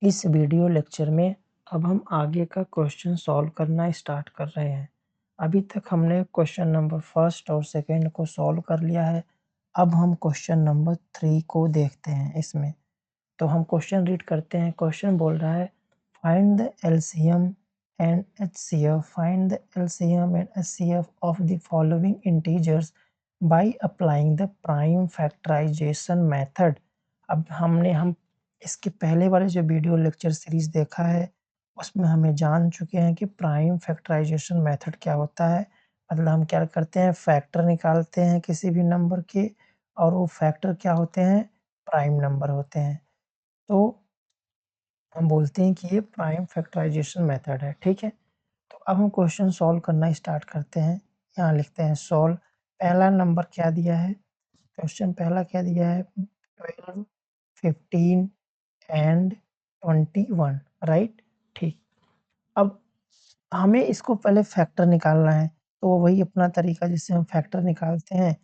इस video lecture में अब हम आगे का क्वेश्चन सॉल्व करना स्टार्ट कर रहे हैं। अभी तक हमने क्वेश्चन नंबर फर्स्ट और सेकंड को सॉल्व कर लिया है। अब हम क्वेश्चन नंबर 3 को देखते हैं इसमें। तो हम क्वेश्चन रीड करते हैं। क्वेश्चन बोल रहा है find the LCM and HCF find the LCM and HCF of the following integers by applying the prime factorisation method. अब हम इसके पहले वाले जो वीडियो लेक्चर सीरीज देखा है उसमें हमें जान चुके हैं कि प्राइम फैक्टराइजेशन मेथड क्या होता है। मतलब हम क्या करते हैं, फैक्टर निकालते हैं किसी भी नंबर के और वो फैक्टर क्या होते हैं, प्राइम नंबर होते हैं। तो हम बोलते हैं कि ये प्राइम फैक्टराइजेशन मेथड है। ठीक है, तो अब हम क्वेश्चन सॉल्व करना स्टार्ट करते हैं। यहाँ लिखते हैं सॉल्व। पहला नंबर क्या दिया है, क्वेश्चन पहला क्या दिया है, 12, 15 एंड 21, राइट। ठीक, अब हमें इसको पहले फैक्टर निकालना है। तो वही अपना तरीका जिससे हम फैक्टर निकालते हैं।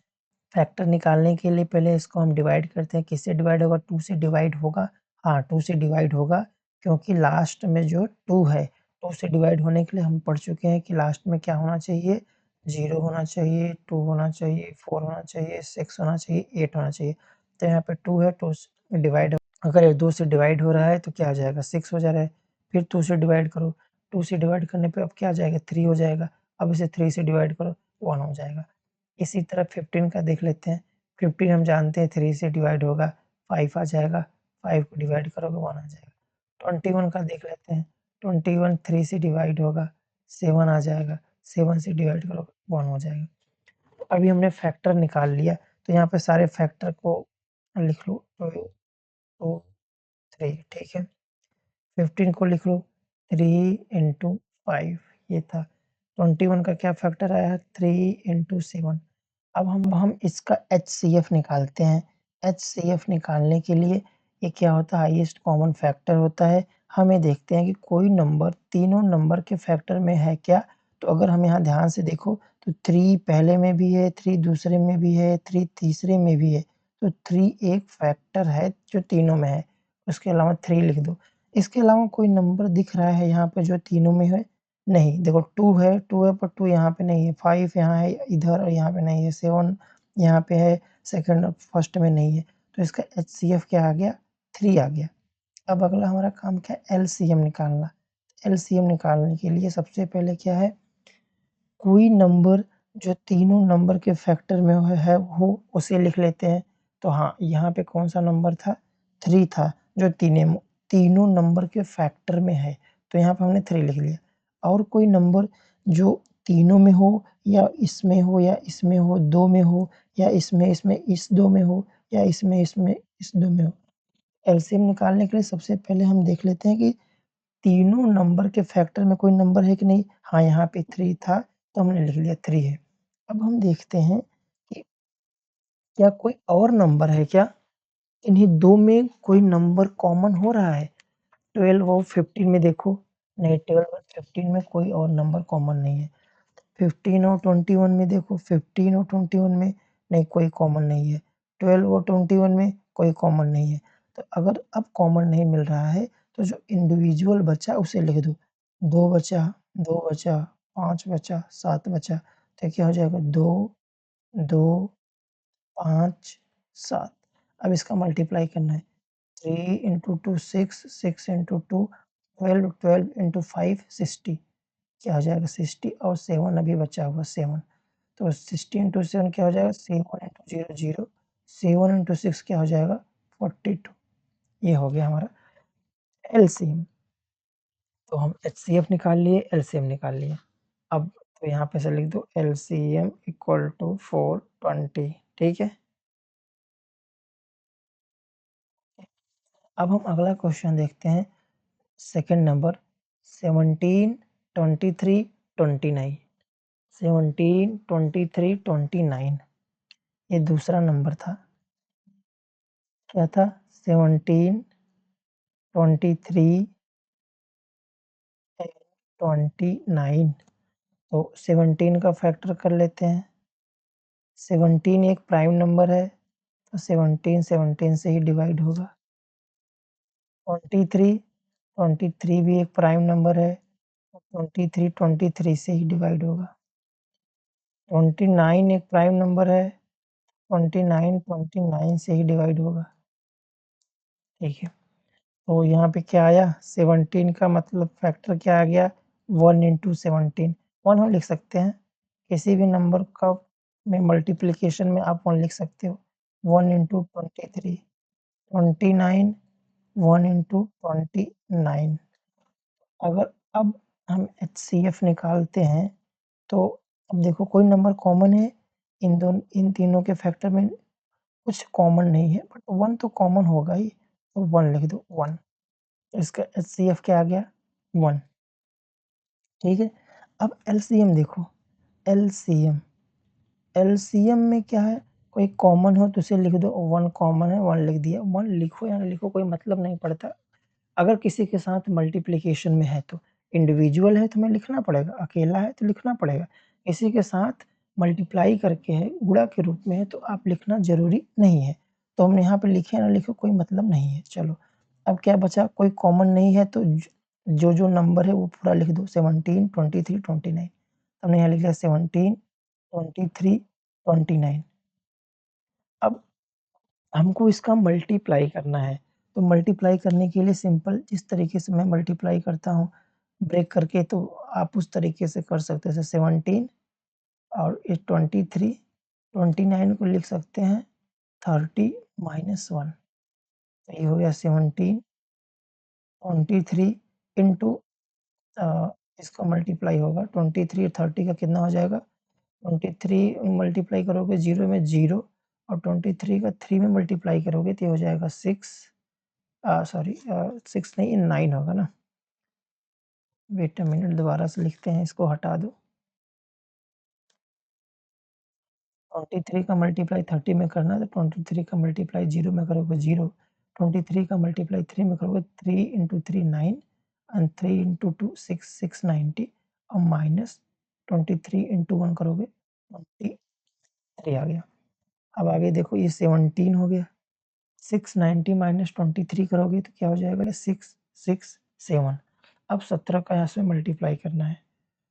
फैक्टर निकालने के लिए पहले इसको हम डिवाइड करते हैं। किससे डिवाइड होगा, 2 से डिवाइड होगा। हाँ, 2 से डिवाइड होगा क्योंकि लास्ट में जो 2 है, 2 से डिवाइड होने के लिए हम पढ़ चुके हैं कि लास्ट में क्या होना चाहिए, 0 होना चाहिए, 2 होना चाहिए, 4 होना चाहिए, 6 होना चाहिए, 8 होना चाहिए। तो यहाँ पे 2 है, 2 से डिवाइड, अगर ये 2 से डिवाइड हो रहा है तो क्या आ जाएगा, 6 हो जा रहा है। फिर 2 से डिवाइड करो, 2 से डिवाइड करने पे अब क्या आ जाएगा, 3 हो जाएगा। अब इसे 3 से डिवाइड करो, 1 हो जाएगा। इसी तरह 15 का देख लेते हैं। 15 हम जानते हैं 3 से डिवाइड होगा, 5 आ जाएगा। 5 को डिवाइड करोगे 1 आ जाएगा। 21 का देख लेते हैं। 21 3 से डिवाइड होगा, 7 आ जाएगा। 7 से डिवाइड करोगे 1 हो जाएगा। अभी हमने फैक्टर निकाल लिया, तो यहाँ पे सारे फैक्टर को लिख लो। 2, 3, ठीक है। 15 को लिख लो, 3 इंटू 5 ये था। 21 का क्या फैक्टर आया, 3 इंटू 7। अब हम इसका एचसीएफ निकालते हैं। एचसीएफ निकालने के लिए ये क्या होता है, हाईएस्ट कॉमन फैक्टर होता है। हमें देखते हैं कि कोई नंबर तीनों नंबर के फैक्टर में है क्या। तो अगर हम यहाँ ध्यान से देखो तो 3 पहले में भी है, 3 दूसरे में भी है, 3 तीसरे में भी है। तो 3 एक फैक्टर है जो तीनों में है। उसके अलावा 3 लिख दो। इसके अलावा कोई नंबर दिख रहा है यहाँ पे जो तीनों में है, नहीं। देखो 2 है, 2 है पर 2 यहाँ पे नहीं है। 5 यहाँ है इधर और यहाँ पे नहीं है। 7 यहाँ पे है, सेकंड और फर्स्ट में नहीं है। तो इसका एचसीएफ क्या आ गया, 3 आ गया। अब अगला हमारा काम क्या है, एलसीएम निकालना। एलसीएम निकालने के लिए सबसे पहले क्या है, कोई नंबर जो तीनों नंबर के फैक्टर में है वो उसे लिख लेते हैं। तो हाँ, यहाँ पे कौन सा नंबर था, 3 था, जो तीनों नंबर के फैक्टर में है। तो यहाँ पे हमने 3 लिख लिया। और कोई नंबर जो तीनों में हो या इसमें हो या इसमें हो, 2 में हो या इसमें इस 2 में हो या इसमें इस 2 में हो। एलसीएम निकालने के लिए सबसे पहले हम देख लेते हैं कि तीनों नंबर के फैक्टर में कोई नंबर है कि नहीं। हाँ, यहाँ पे 3 था तो हमने लिख लिया 3 है। अब हम देखते हैं कि क्या कोई और नंबर है क्या, इन्हीं 2 में कोई नंबर कॉमन हो रहा है। 12 और 15 में देखो, नहीं, 12 और 15 में कोई और नंबर कॉमन नहीं है। 15 और 21 में देखो, 15 और 21 में नहीं, कोई कॉमन नहीं है। 12 और 21 में कोई कॉमन नहीं है। तो अगर अब कॉमन नहीं मिल रहा है तो जो इंडिविजुअल बचा उसे लिख दो। 2 बचा, 2 बचा, 5 बचा, 7 बचा। तो क्या हो जाएगा, 2, 2, 5, 7। अब इसका मल्टीप्लाई करना है। 3 इंटू 2 6, 6 इंटू 2 12, 12 इंटू 5 60। क्या हो जाएगा, 60 और 7 अभी बचा हुआ 7। तो 60 इंटू 7 क्या हो जाएगा, 7 इंटू 0 0, 7 इंटू 6 क्या हो जाएगा, 42। ये हो गया हमारा एलसीएम। तो हम एचसीएफ निकाल लिए, एलसीएम निकाल लिए। अब तो यहाँ पे से लिख दो एलसीएम इक्वल टू 420, ठीक है। अब हम अगला क्वेश्चन देखते हैं, सेकंड नंबर 17, 23, 29। 17, 23, 29 ये दूसरा नंबर था। क्या था, 17, 23 एंड 29। तो 17 का फैक्टर कर लेते हैं। 17 एक प्राइम नंबर है तो 17 17 से ही डिवाइड होगा। 23 23 भी एक प्राइम नंबर है, 23 23 से ही डिवाइड होगा। 29 एक प्राइम नंबर है, 29 29 से ही डिवाइड होगा। ठीक है, तो यहाँ पे क्या आया 17 का मतलब फैक्टर क्या आ गया 1 इंटू 17। 1 हम लिख सकते हैं, किसी भी नंबर का में मल्टीप्लिकेशन में आप 1 लिख सकते हो। 1 इंटू 23 29 1 इंटू 29। अगर अब हम एचसीएफ निकालते हैं तो अब देखो कोई नंबर कॉमन है, इन तीनों के फैक्टर में कुछ कॉमन नहीं है, बट 1 तो कॉमन होगा ही, तो 1 लिख दो 1। इसका एचसीएफ क्या आ गया 1। ठीक है, अब एलसीएम देखो, एलसीएम एलसीएम में क्या है, कोई कॉमन हो तो उसे लिख दो, 1 कॉमन है 1 लिख दिया। 1 लिखो या ना लिखो कोई मतलब नहीं पड़ता। अगर किसी के साथ मल्टीप्लिकेशन में है तो, इंडिविजुअल है तो हमें लिखना पड़ेगा, अकेला है तो लिखना पड़ेगा। किसी के साथ मल्टीप्लाई करके है, गुणा के रूप में है तो आप लिखना ज़रूरी नहीं है। तो हमने यहाँ पे लिखे या ना लिखे कोई मतलब नहीं है। चलो, अब क्या बचा, कोई कॉमन नहीं है तो जो नंबर है वो पूरा लिख दो 17 23 29। हमने यहाँ लिख लिया 17 23 29। अब हमको इसका मल्टीप्लाई करना है, तो मल्टीप्लाई करने के लिए सिंपल जिस तरीके से मैं मल्टीप्लाई करता हूँ ब्रेक करके, तो आप उस तरीके से कर सकते हैं। जैसे 17 और ये 23 29 को लिख सकते हैं 30 माइनस 1। तो ये हो गया 17 23 इंटू इसका मल्टीप्लाई होगा 23 30 का कितना हो जाएगा, 23 मल्टीप्लाई करोगे 0 में 0 और 23 का 3 में मल्टीप्लाई करोगे तो ये हो जाएगा 6, सॉरी 6 नहीं 9 होगा ना। वेट अ मिनट, दोबारा से लिखते हैं, इसको हटा दो। 23 का मल्टीप्लाई 30 में करना है तो 23 का मल्टीप्लाई 0 में करोगे 0, 23 का मल्टीप्लाई 3 में करोगे 3 इंटू 3 9 एंड 3 इंटू 2 6 690 और माइनस 23 इंटू 1 करोगे 23 आ गया। अब आगे देखो ये 17 हो गया, 690 माइनस 23 करोगे तो क्या हो जाएगा 667। अब 17 का यहाँ से मल्टीप्लाई करना है,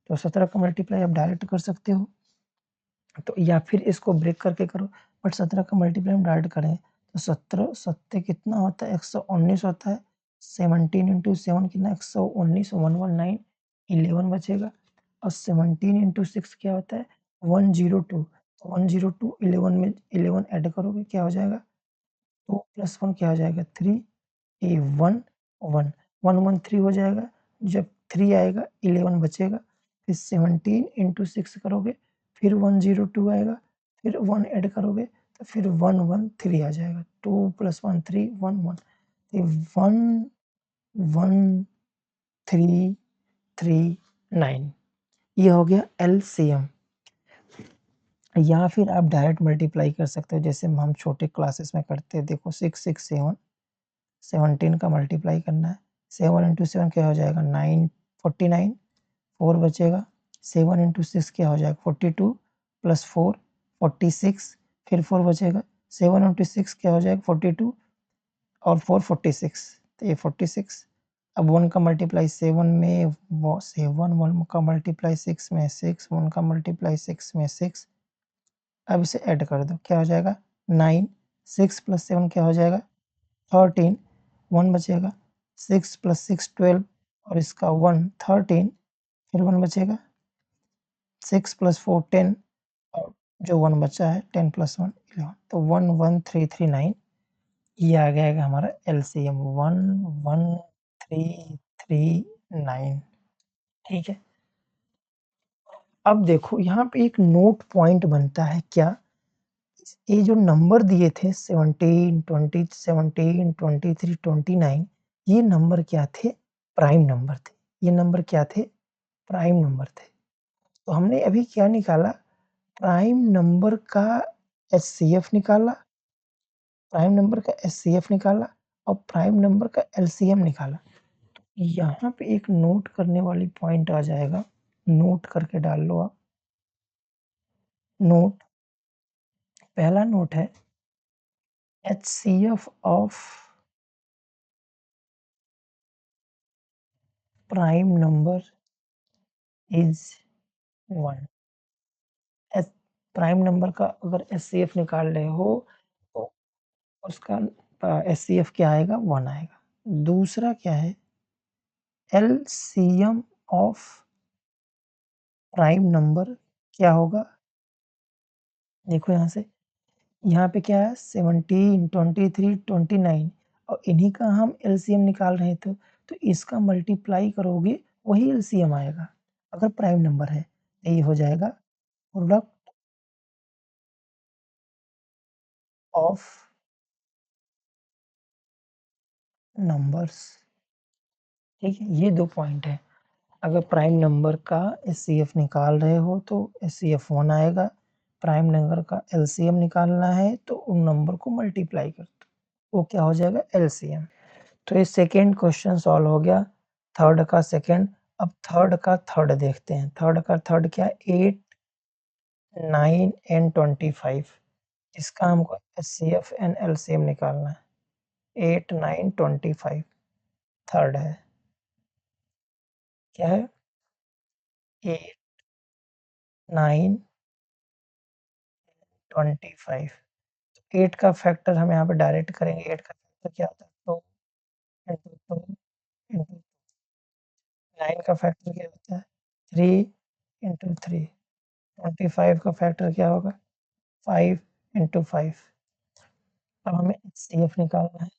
तो 17 का मल्टीप्लाई आप डायरेक्ट कर सकते हो, तो या फिर इसको ब्रेक करके करो, बट 17 का मल्टीप्लाई हम डायरेक्ट करें तो 17 सत्ते कितना होता है 119 होता है। 17 इंटू 7 कितना 119, 119 11 बचेगा। और 17 इंटू 6 क्या होता है 102, तो 102 11 में 11 ऐड करोगे क्या हो जाएगा 2 प्लस 1 क्या हो जाएगा 3, ये 1 1 1 1 3 हो जाएगा। जब 3 आएगा 11 बचेगा, फिर 17 इंटू 6 करोगे, फिर 102 आएगा, फिर 1 ऐड करोगे तो फिर 113 आ जाएगा। 2 प्लस 1 3 1 1, ये 1 1 3 3 9, ये हो गया एलसीएम। या फिर आप डायरेक्ट मल्टीप्लाई कर सकते हो जैसे हम छोटे क्लासेस में करते हैं। देखो 6 6 7, 17 का मल्टीप्लाई करना है, 7 इंटू 7 क्या हो जाएगा 9 49, 4 बचेगा। 7 इंटू 6 क्या हो जाएगा 42 प्लस 4 46, फिर 4 बचेगा। 7 इंटू 6 क्या हो जाएगा 42 और 4 46, तो ये 46। अब 1 का मल्टीप्लाई 7 में 7, 1 का मल्टीप्लाई 6 में 6, 1 का मल्टीप्लाई 6 में 6। अब इसे ऐड कर दो क्या हो जाएगा 9, 6 प्लस 7 क्या हो जाएगा 13, 1 बचेगा। 6 प्लस 6 12 और इसका 1 13, फिर 1 बचेगा। 6 प्लस 4 10 और जो 1 बचा है 10 प्लस 1 11, तो 11339 ये आ जाएगा हमारा एलसीएम 11339। ठीक है, अब देखो यहाँ पे एक नोट पॉइंट बनता है क्या, ये जो नंबर दिए थे 17 20 17 23 29, ये नंबर क्या थे प्राइम नंबर थे। ये नंबर क्या थे प्राइम नंबर थे। तो हमने अभी क्या निकाला प्राइम नंबर का एचसीएफ निकाला, प्राइम नंबर का एचसीएफ निकाला और प्राइम नंबर का एलसीएम निकाला। यहाँ पे एक नोट करने वाली पॉइंट आ जाएगा, नोट करके डाल लो आप। नोट, पहला नोट है HCF of prime number is 1। Prime number का अगर एचसीएफ निकाल रहे हो तो उसका एचसीएफ क्या आएगा? 1 आएगा। दूसरा क्या है? एलसीएम ऑफ प्राइम नंबर क्या होगा? देखो यहाँ पे क्या है? 17, 23, 29 और इन्हीं का हम एलसीएम निकाल रहे थे, तो इसका मल्टीप्लाई करोगे वही एलसीएम आएगा अगर प्राइम नंबर है। ये हो जाएगा प्रोडक्ट ऑफ नंबर्स। ठीक है, ये 2 पॉइंट है। अगर प्राइम नंबर का एचसीएफ निकाल रहे हो तो एचसीएफ 1 आएगा। प्राइम नंबर का एलसीएम निकालना है तो उन नंबर को मल्टीप्लाई कर दो, वो क्या हो जाएगा? एलसीएम। तो ये सेकेंड क्वेश्चन सॉल्व हो गया, थर्ड का सेकेंड। अब थर्ड का थर्ड देखते हैं। थर्ड का थर्ड क्या? 8, 9 एंड 25। इसका हमको एचसीएफ एंड एलसीएम निकालना है। 8, 9, 25 थर्ड है। क्या है? 8, 9, 25। 8 का फैक्टर हम यहाँ पे डायरेक्ट करेंगे। 8 का फैक्टर क्या होता है? 2 इंटू 2 इंटू 9 का फैक्टर क्या होता है? 3 इंटू 3। 25 का फैक्टर क्या होगा? 5 इंटू 5। अब हमें एचसीएफ निकालना है।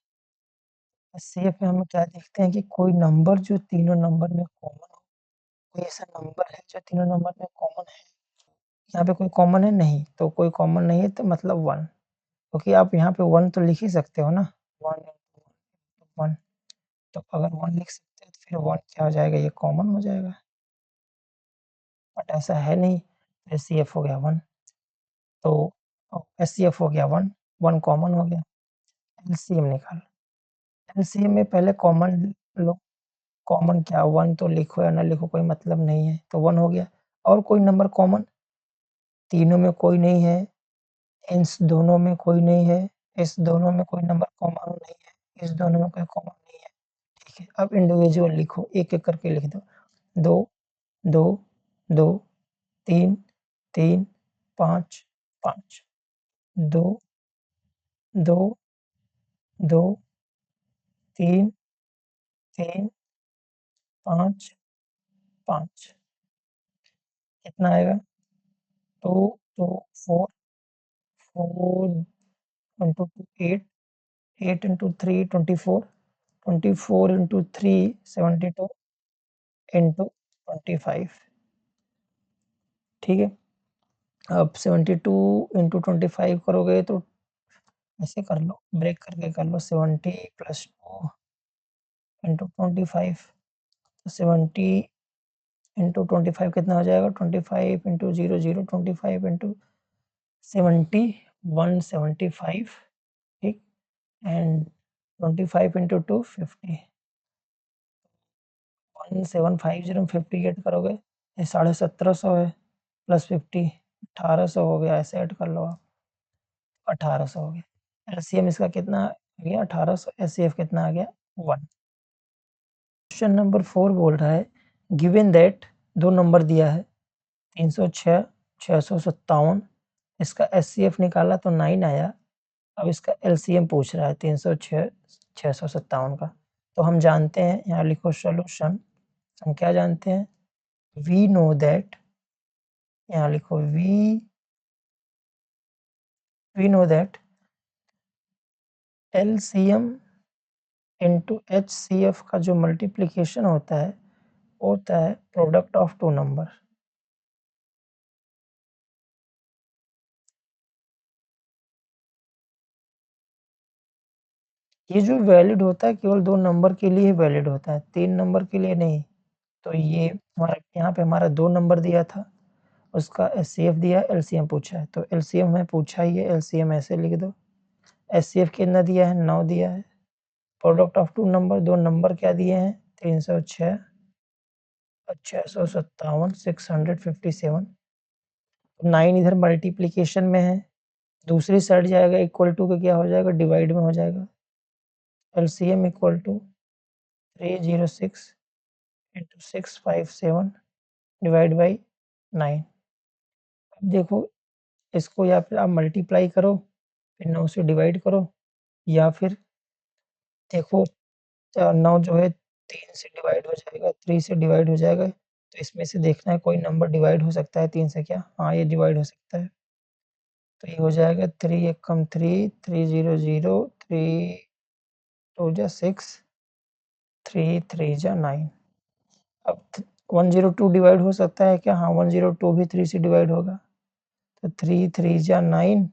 एचसीएफ में हम क्या देखते हैं कि कोई नंबर जो तीनों नंबर में कॉमन हो। कोई ऐसा नंबर है जो तीनों नंबर में कॉमन है? यहाँ पे कोई कॉमन है? नहीं। तो कोई कॉमन नहीं है तो मतलब 1, क्योंकि आप यहाँ पे 1 तो लिख ही सकते हो ना। 1 इंटू 1, तो अगर 1 लिख सकते हैं तो फिर 1 क्या हो जाएगा? ये कॉमन हो जाएगा। बट ऐसा है नहीं, एचसीएफ हो गया 1। तो एचसीएफ हो गया 1, 1 कॉमन हो गया। एलसीएम निकाल। एलसीएम में पहले कॉमन लो। कॉमन क्या? 1 तो लिखो या ना लिखो कोई मतलब नहीं है, तो 1 हो गया। और कोई नंबर कॉमन? तीनों में कोई नहीं है, इस दोनों में कोई नहीं है, इस दोनों में कोई नंबर कॉमन नहीं है, इस दोनों में कोई कॉमन नहीं है। ठीक है, अब इंडिविजुअल लिखो, एक-एक करके लिख दो। 2, 2, 2, 3, 3, 5, 5, 2, 2, 2, 3, 3, 5, 5। कितना आएगा? 2, 2, 4, 4 इंटू 2 8, 8 इंटू 3 24, 24 इंटू 3 72 इंटू 25। ठीक है, अब 72 इंटू 25 करोगे तो ऐसे कर लो, ब्रेक करके कर लो। 70 प्लस 2 इंटू 25, तो 70 इंटू 25 कितना हो जाएगा? 25 इंटू 0 0, 25 इंटू 70 175। ठीक, एंड 25 इंटू 2 50। 1750 50 ऐड करोगे ये 1750 है, प्लस 50 1800 हो गया। ऐसे ऐड कर लो आप, 1800 हो गया। एलसीएम इसका कितना आ गया? 1800। एचसीएफ कितना आ गया? 1। क्वेश्चन नंबर 4 बोल रहा है गिवन दैट, दो नंबर दिया है 306, 657। इसका एचसीएफ निकाला तो 9 आया। अब इसका एलसीएम पूछ रहा है 306, 657 का। तो हम जानते हैं, यहाँ लिखो सॉल्यूशन। हम क्या जानते हैं? वी नो दैट, यहाँ लिखो we know that LCM into HCF का जो मल्टीप्लिकेशन होता है वो होता है प्रोडक्ट ऑफ टू नंबर। ये जो वैलिड होता है केवल 2 नंबर के लिए वैलिड होता है, 3 नंबर के लिए नहीं। तो ये हमारा यहाँ पे हमारा 2 नंबर दिया था, उसका एचसीएफ दिया, एलसीएम पूछा है। तो एलसीएम हमें पूछा ही है, एलसीएम ऐसे लिख दो। एचसीएफ कितना दिया है? 9 दिया है। Product of two number, 2 number क्या दिए हैं? 306 और 657, 657। 9 इधर मल्टीप्लिकेशन में है, दूसरी साइड जाएगा इक्वल टू के क्या हो जाएगा? डिवाइड में हो जाएगा। LCM equal to 306 into 657 divide by 9। अब देखो इसको या फिर आप मल्टीप्लाई करो फिर 9 से डिवाइड करो, या फिर देखो 9 जो है 3 से डिवाइड हो जाएगा, 3 से डिवाइड हो जाएगा, तो इसमें से देखना है कोई नंबर डिवाइड हो सकता है 3 से क्या? हाँ, ये डिवाइड हो सकता है। तो ये हो जाएगा 3 एकम 3, 3 0 0, 3 2 जा 6, 3 3 जा 9। अब 102 डिवाइड हो सकता है क्या? हाँ, 102 भी 3 से डिवाइड होगा। तो 3 3 जा 9,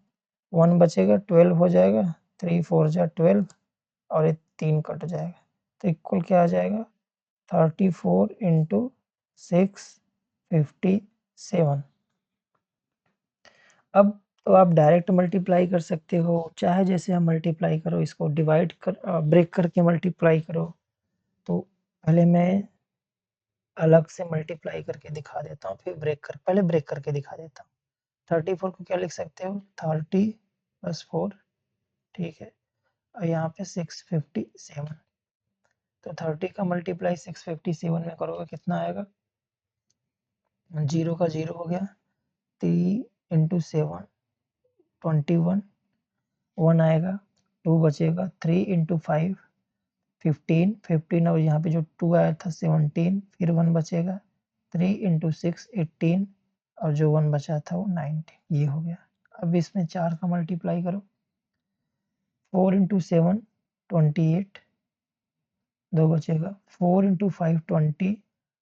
1 बचेगा, 12 हो जाएगा, 3 4 जा 12 और ये 3 कट जाएगा। तो इक्वल क्या आ जाएगा? 34 इंटू 657। अब तो आप डायरेक्ट मल्टीप्लाई कर सकते हो, चाहे जैसे आप मल्टीप्लाई करो, इसको डिवाइड कर ब्रेक करके मल्टीप्लाई करो। तो पहले मैं अलग से मल्टीप्लाई करके दिखा देता हूँ, फिर पहले ब्रेक करके दिखा देता हूँ। 34 को क्या लिख सकते हो? 30 + 4, ठीक है, और यहाँ पे 657। तो 30 का मल्टीप्लाई 657 में करोगे कितना आएगा? 0 का 0 हो गया, 3 इंटू 7 21, 1 आएगा, 2 बचेगा, 3 इंटू 5 15, 15 और यहाँ पे जो 2 आया था 17, फिर 1 बचेगा, 3 इंटू 6 18 और जो 1 बचा था वो 19। ये हो गया। अब इसमें 4 का मल्टीप्लाई करो, 4 इंटू 7 28, 2 बचेगा, 4 इंटू 5 20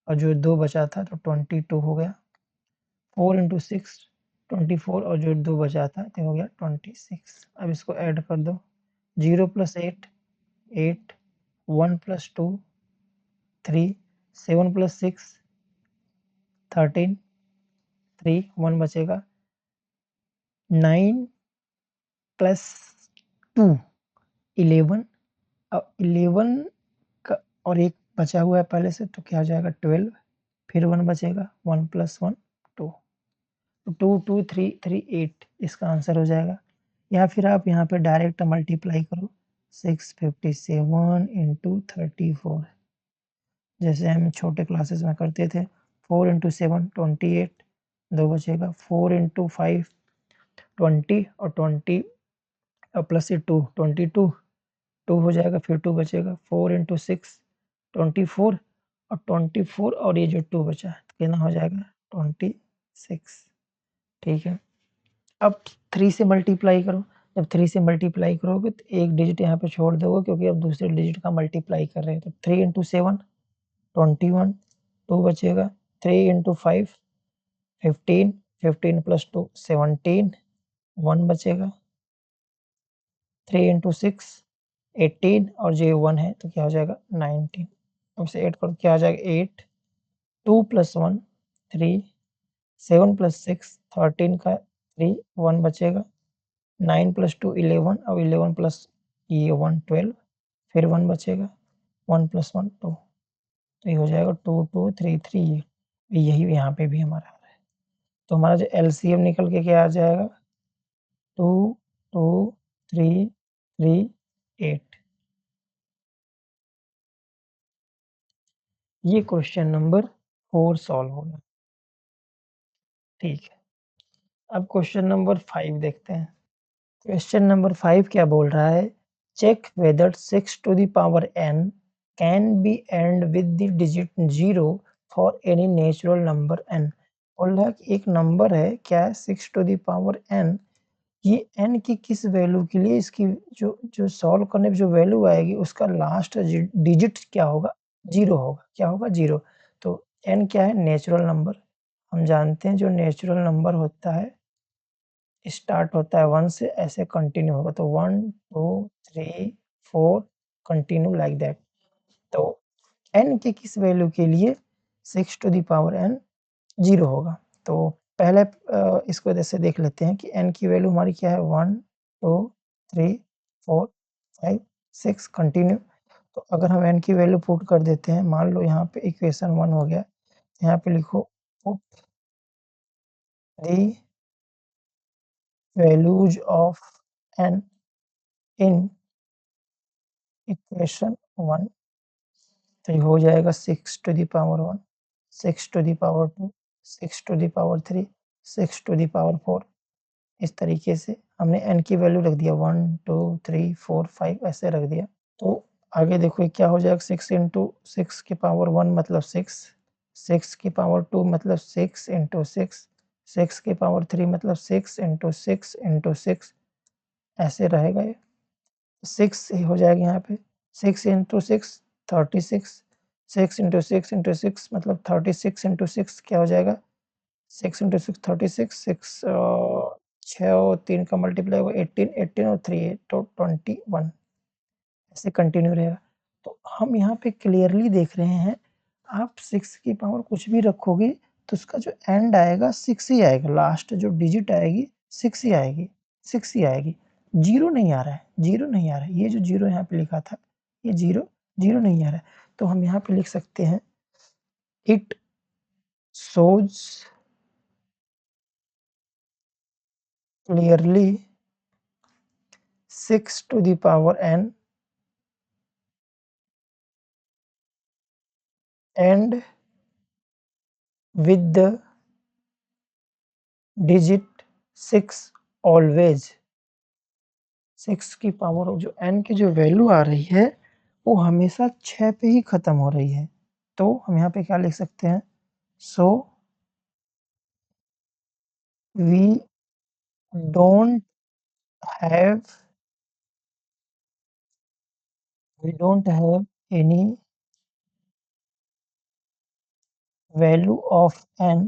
और जो 2 बचा था तो 22 हो गया, 4 इंटू 6 24 और जो 2 बचा था तो हो गया 26। अब इसको ऐड कर दो, 0 + 8 8, 1 + 2 3, 7 + 6 13, 3 1 बचेगा, 9 + 2 11। अब 11 का और एक बचा हुआ है पहले से तो क्या हो जाएगा 12, फिर 1 बचेगा, 1 + 1 2, 2 2 3 3 8 इसका आंसर हो जाएगा। या फिर आप यहाँ पे डायरेक्ट मल्टीप्लाई करो, 657 इंटू 34, जैसे हम छोटे क्लासेस में करते थे। 4 इंटू 7 28, 2 बचेगा, 4 इंटू 5 20 और 20 प्लस से 2 22, 2 हो जाएगा, फिर 2 बचेगा, 4 इंटू 6 24 और 24 और ये जो 2 बचा है तो कितना हो जाएगा 26। ठीक है, अब 3 से मल्टीप्लाई करो। जब 3 से मल्टीप्लाई करोगे तो एक डिजिट यहाँ पे छोड़ दोगे क्योंकि अब दूसरे डिजिट का मल्टीप्लाई कर रहे हैं। तो 3 इंटू 7 21, 2 बचेगा, 3 इंटू 5 15, 15 + 2 17, 1 बचेगा, 3 इंटू 6 18 और जो 1 है तो क्या हो जाएगा 19। अब इसे ऐड करो, क्या आ जाएगा 8, 2 + 1 3, 7 + 6 13 का 3, 1 बचेगा, 9 + 2 11 और 11 प्लस ये 1 12, फिर 1 बचेगा, 1 + 1 2, तो ये हो जाएगा 2 2 3 3 8। यही यहाँ पे भी हमारा आ रहा है। तो हमारा जो एलसीएम निकल के क्या आ जाएगा 2 2 3 3 8। ये क्वेश्चन नंबर 4 सॉल्व हो गया। ठीक है, अब क्वेश्चन नंबर 5 देखते हैं। क्वेश्चन नंबर 5 क्या बोल रहा है? Check whether 6 to the power n can be end with the digit 0 for any natural number n। बोल रहा है कि एक नंबर है, क्या है 6 टू द पावर n, ये n की किस वैल्यू के लिए इसकी जो जो सॉल्व करने पे जो वैल्यू आएगी उसका लास्ट डिजिट क्या होगा? 0 होगा। क्या होगा? 0। तो n क्या है? Natural number. हम जानते हैं जो नेचुरल नंबर होता है स्टार्ट होता है 1 से, ऐसे कंटिन्यू होगा तो 1 2 3 4 कंटिन्यू लाइक दैट। तो n की किस वैल्यू के लिए 6 टू द पावर n 0 होगा? तो पहले इसको जैसे देख लेते हैं कि n की वैल्यू हमारी क्या है 1 2 3 4 5 6 कंटिन्यू। तो अगर हम n की वैल्यू पुट कर देते हैं, मान लो यहाँ पे इक्वेशन 1 हो गया, यहाँ पे लिखो put the values of n in equation 1। तो ये हो जाएगा 6 to the power 1, 6 to the power 2, 6 to the power 3, 6 to the power 4। इस तरीके से हमने n की वैल्यू रख दिया 1, 2, 3, 4, 5 ऐसे रख दिया। तो आगे देखो ये क्या हो जाएगा 6 इंटू 6 की पावर 1 मतलब 6, 6 की पावर 2 मतलब 6 इंटू 6, 6 की पावर 3 मतलब 6 इंटू 6 इंटू 6 ऐसे रहेगा ये। 6 ही हो जाएगा यहाँ पे, 6 इंटू 6 36, 6 इंटू 6 इंटू 6 मतलब 36 इंटू 6 क्या हो जाएगा 6 इंटू 6 36, 6 6 और 3 का मल्टीप्लाई होगा 18, 18 और 3 तो 21 ऐसे कंटिन्यू रहेगा। तो हम यहाँ पे क्लियरली देख रहे हैं, आप 6 की पावर कुछ भी रखोगे तो उसका जो एंड आएगा 6 ही आएगा, लास्ट जो डिजिट आएगी 6 ही आएगी, 6 ही आएगी। 0 नहीं आ रहा है, 0 नहीं आ रहा है। ये जो 0 यहाँ पे लिखा था, ये 0, 0 नहीं आ रहा है। तो हम यहाँ पे लिख सकते हैं it shows clearly 6 to the power n and with the digit 6 always। 6 की पावर जो n की जो वैल्यू आ रही है वो हमेशा 6 पे ही खत्म हो रही है। तो हम यहाँ पे क्या लिख सकते हैं, so we don't have any value of n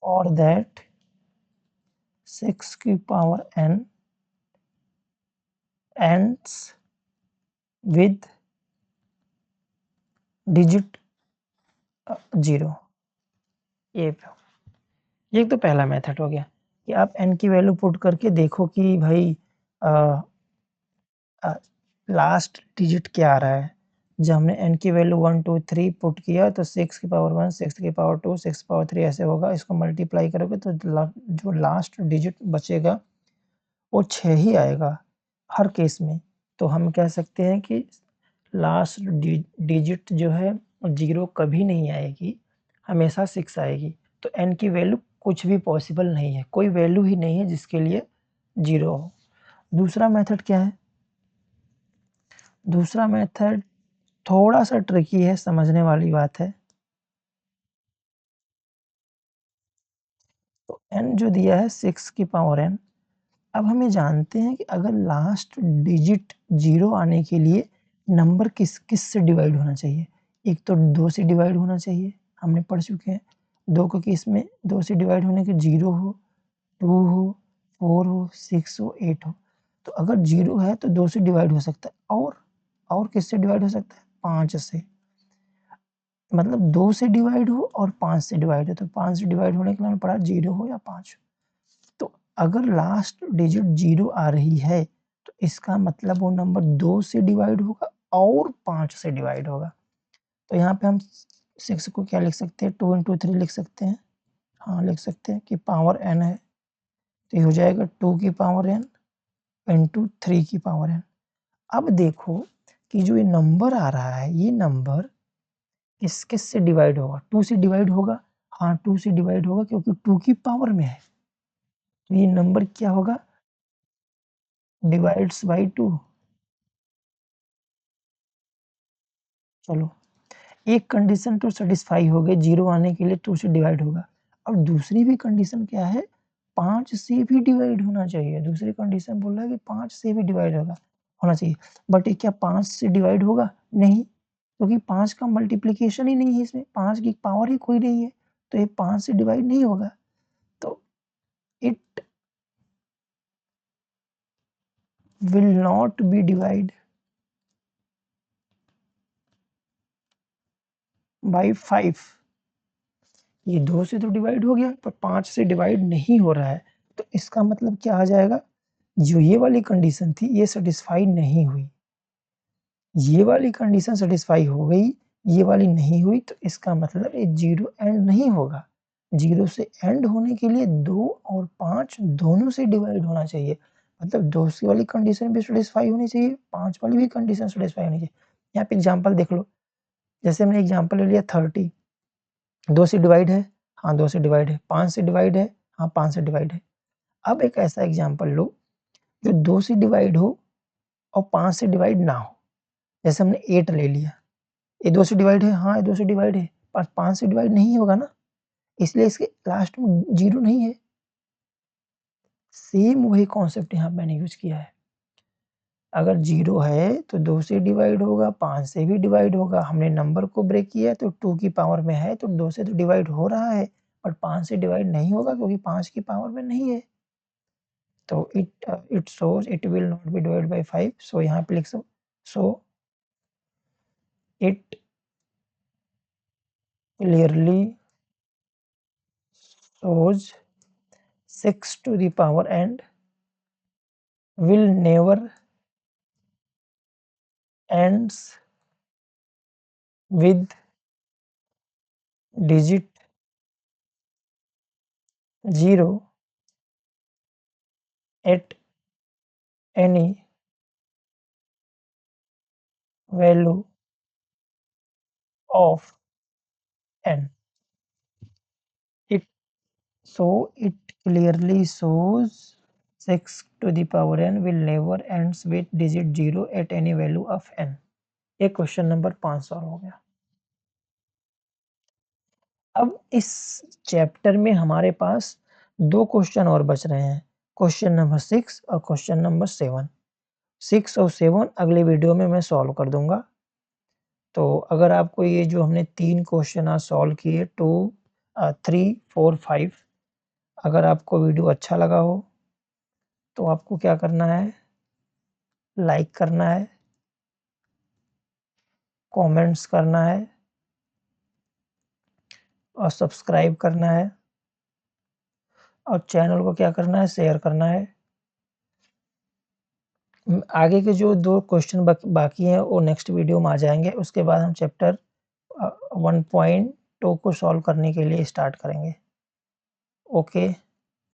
और दैट 6 की power n ends with digit 0। ये तो पहला मेथड हो गया कि आप n की वैल्यू पुट करके देखो कि भाई लास्ट डिजिट क्या आ रहा है। जब हमने n की वैल्यू 1, 2, 3 पुट किया तो 6 की पावर 1, 6 की पावर 2, 6 की पावर 3 ऐसे होगा। इसको मल्टीप्लाई करोगे तो जो लास्ट डिजिट बचेगा वो 6 ही आएगा हर केस में। तो हम कह सकते हैं कि लास्ट डिजिट जो है 0 कभी नहीं आएगी, हमेशा 6 आएगी। तो n की वैल्यू कुछ भी पॉसिबल नहीं है, कोई वैल्यू ही नहीं है जिसके लिए 0 हो। दूसरा मेथड क्या है, दूसरा मेथड थोड़ा सा ट्रिकी है, समझने वाली बात है। तो n जो दिया है 6 की पावर n, अब हम ये जानते हैं कि अगर लास्ट डिजिट 0 आने के लिए नंबर किस किस से डिवाइड होना चाहिए। एक तो 2 से डिवाइड होना चाहिए, हमने पढ़ चुके हैं। 2 के केस में 2 से डिवाइड होने के 0 हो, 2 हो, 4 हो, 6 हो, 8 हो। तो अगर 0 है तो 2 से डिवाइड हो सकता है और किससे डिवाइड हो सकता है 5 से। मतलब 2 से डिवाइड हो और 5 से डिवाइड हो, तो 5 से डिवाइड होने के लिए हमें पढ़ा 0 हो या 5 हो। तो अगर लास्ट डिजिट 0 आ रही है तो इसका मतलब वो नंबर 2 से डिवाइड होगा और 5 से डिवाइड होगा। तो यहाँ पे हम 6 को क्या लिख सकते हैं, 2 इंटू 3 लिख सकते हैं। हाँ लिख सकते हैं कि पावर n है, तो ये हो जाएगा 2 की पावर n इंटू 3 की पावर n। अब देखो कि जो ये नंबर आ रहा है, ये नंबर किस किस से डिवाइड होगा, 2 से डिवाइड होगा। हाँ 2 से डिवाइड होगा क्योंकि 2 की पावर में है। तो ये नंबर क्या होगा, डिवाइड्स बाई 2। चलो एक कंडीशन तो सेटिस्फाई हो गई, 0 आने के लिए 2 से डिवाइड होगा। अब दूसरी भी कंडीशन क्या है, 5 से भी डिवाइड होना चाहिए। दूसरी कंडीशन बोल रहा है कि 5 से भी डिवाइड होना चाहिए। बट ये क्या 5 से डिवाइड होगा? नहीं, क्योंकि 5 का मल्टीप्लिकेशन ही नहीं है इसमें, 5 की पावर ही कोई नहीं है, तो ये 5 से डिवाइड नहीं होगा। तो it will not be divide by 5। ये 2 से तो डिवाइड हो गया पर 5 से डिवाइड नहीं हो रहा है। तो इसका मतलब क्या आ जाएगा, जो ये वाली कंडीशन थी ये सेटिस्फाई नहीं हुई, ये वाली कंडीशन सेटिस्फाई हो गई, ये वाली नहीं हुई। तो इसका मतलब ये 0 एंड नहीं होगा। 0 से एंड होने के लिए 2 और 5 दोनों से डिवाइड होना चाहिए। मतलब 2 सी वाली कंडीशन भी सैटिस्फाई होनी चाहिए, 5 वाली भी कंडीशन सैटिस्फाई होनी चाहिए। यहाँ पे एग्ज़ाम्पल देख लो, जैसे हमने एग्ज़ाम्पल ले लिया 30, 2 से डिवाइड है, हाँ 2 से डिवाइड है, 5 से डिवाइड है, हाँ 5 से डिवाइड है। अब एक ऐसा एग्ज़ाम्पल लो जो 2 से डिवाइड हो और 5 से डिवाइड ना हो। जैसे हमने 8 ले लिया, ये 2 से डिवाइड है, हाँ ये 2 से डिवाइड है, पर 5 से डिवाइड नहीं होगा ना, इसलिए इसके लास्ट में 0 नहीं है। सेम वही कॉन्सेप्ट यहाँ मैंने यूज़ किया है। अगर 0 है तो 2 से डिवाइड होगा, 5 से भी डिवाइड होगा। हमने नंबर को ब्रेक किया तो 2 की पावर में है तो 2 से तो डिवाइड हो रहा है, बट 5 से डिवाइड नहीं होगा क्योंकि 5 की पावर में नहीं है। तो it shows it will not be divided by 5, सो यहाँ पे लिख so it clearly shows 6 to the power and will never ends with digit 0 at any value of n. It it clearly shows 6 to the power n will never ends with digit 0 at any value of n. ये question number 5 solve हो गया। अब इस chapter में हमारे पास 2 question और बच रहे हैं, क्वेश्चन नंबर 6 और क्वेश्चन नंबर 7। 6 और 7 अगले वीडियो में मैं सॉल्व कर दूँगा। तो अगर आपको ये जो हमने 3 क्वेश्चन आज सॉल्व किए 3, 4, 5, अगर आपको वीडियो अच्छा लगा हो, तो आपको क्या करना है, लाइक करना है, कमेंट्स करना है और सब्सक्राइब करना है और चैनल को क्या करना है, शेयर करना है। आगे के जो 2 क्वेश्चन बाकी हैं वो नेक्स्ट वीडियो में आ जाएँगे, उसके बाद हम चैप्टर 1.2 को सॉल्व करने के लिए स्टार्ट करेंगे। ओके।